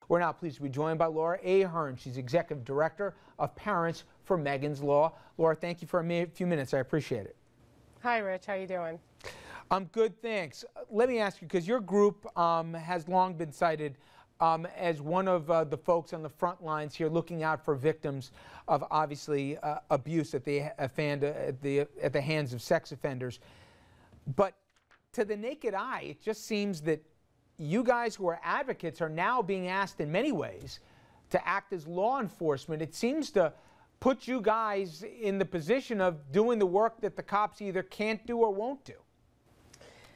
We're now pleased to be joined by Laura Ahearn. She's Executive Director of Parents for Megan's Law. Laura, thank you for a few minutes. I appreciate it. Hi, Rich. How you doing? I'm good, thanks. Let me ask you, because your group has long been cited as one of the folks on the front lines here looking out for victims of, obviously, abuse at the hands of sex offenders. But to the naked eye, it just seems that you guys who are advocates are now being asked in many ways to act as law enforcement. It seems to put you guys in the position of doing the work that the cops either can't do or won't do.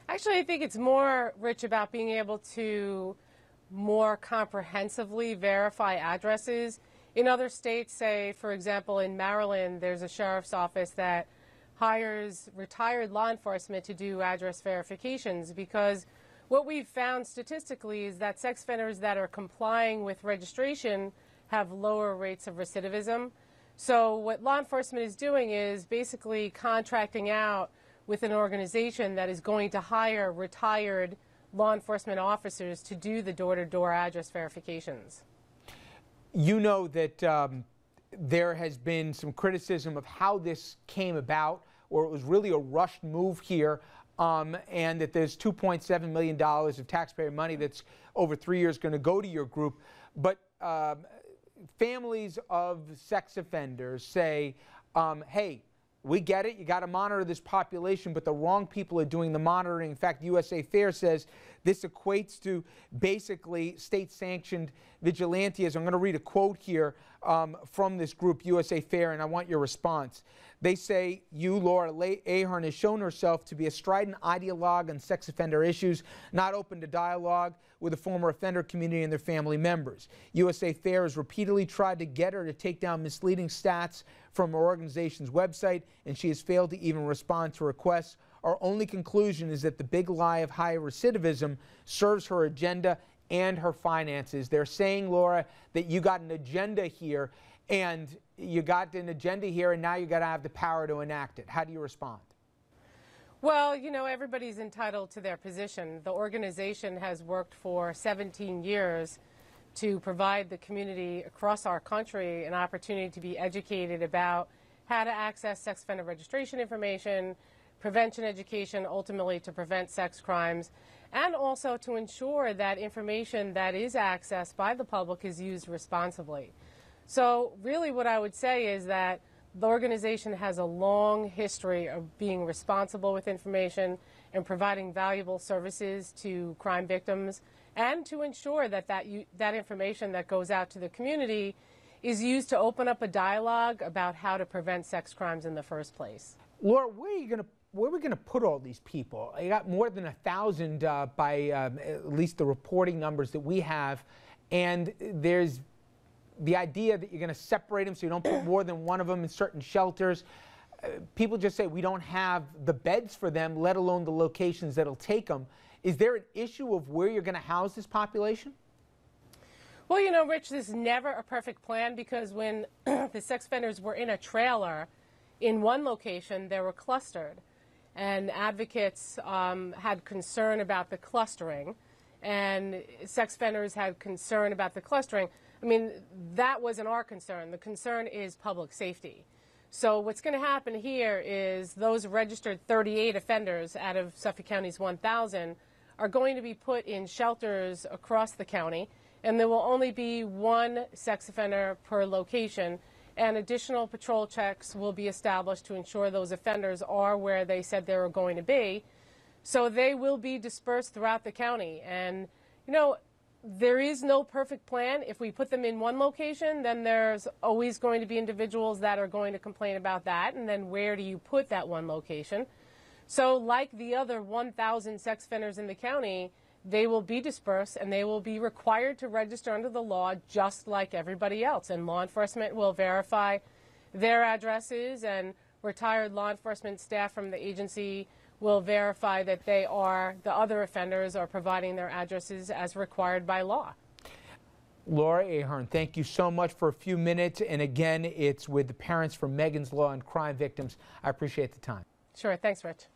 Actually, I think it's more, Rich, about being able to more comprehensively verify addresses. In other states, say, for example, in Maryland, there's a sheriff's office that hires retired law enforcement to do address verifications, because what we've found statistically is that sex offenders that are complying with registration have lower rates of recidivism. So what law enforcement is doing is basically contracting out with an organization that is going to hire retired law enforcement officers to do the door-to-door address verifications. You know that there has been some criticism of how this came about, or it was really a rushed move here, and that there's $2.7 million of taxpayer money that's over 3 years going to go to your group. But families of sex offenders say, hey, we get it, you got to monitor this population, but the wrong people are doing the monitoring. In fact, USA Fair says this equates to basically state-sanctioned vigilantism. I'm going to read a quote here from this group, USA Fair, and I want your response. They say, you, Laura Ahearn, has shown herself to be a strident ideologue on sex offender issues, not open to dialogue with the former offender community and their family members. USA Fair has repeatedly tried to get her to take down misleading stats from her organization's website, and she has failed to even respond to requests. Our only conclusion is that the big lie of high recidivism serves her agenda and her finances. They're saying, Laura, that you got an agenda here, and now you got to have the power to enact it. How do you respond? Well, you know, everybody's entitled to their position. The organization has worked for 17 years to provide the community across our country an opportunity to be educated about how to access sex offender registration information, prevention education, ultimately to prevent sex crimes, and also to ensure that information that is accessed by the public is used responsibly. So really what I would say is that the organization has a long history of being responsible with information and providing valuable services to crime victims, and to ensure that that information that goes out to the community is used to open up a dialogue about how to prevent sex crimes in the first place. Laura, where are we going to put all these people? You got more than 1,000 by at least the reporting numbers that we have, and there's the idea that you're going to separate them so you don't put more than one of them in certain shelters. People just say we don't have the beds for them, let alone the locations that'll take them. Is there an issue of where you're going to house this population? Well, you know, Rich, there's never a perfect plan, because when the sex offenders were in a trailer in one location, they were clustered. And advocates had concern about the clustering, and sex offenders had concern about the clustering. I mean, that wasn't our concern. The concern is public safety. So what's going to happen here is those registered 38 offenders out of Suffolk County's 1,000 are going to be put in shelters across the county, and there will only be one sex offender per location, and additional patrol checks will be established to ensure those offenders are where they said they were going to be. So they will be dispersed throughout the county. And, you know, there is no perfect plan. If we put them in one location, then there's always going to be individuals that are going to complain about that, and then where do you put that one location? So like the other 1,000 sex offenders in the county, they will be dispersed, and they will be required to register under the law just like everybody else. And law enforcement will verify their addresses, and retired law enforcement staff from the agency will verify that the other offenders are providing their addresses as required by law. Laura Ahearn, thank you so much for a few minutes. And again, it's with the Parents for Megan's Law and Crime Victims. I appreciate the time. Sure. Thanks, Rich.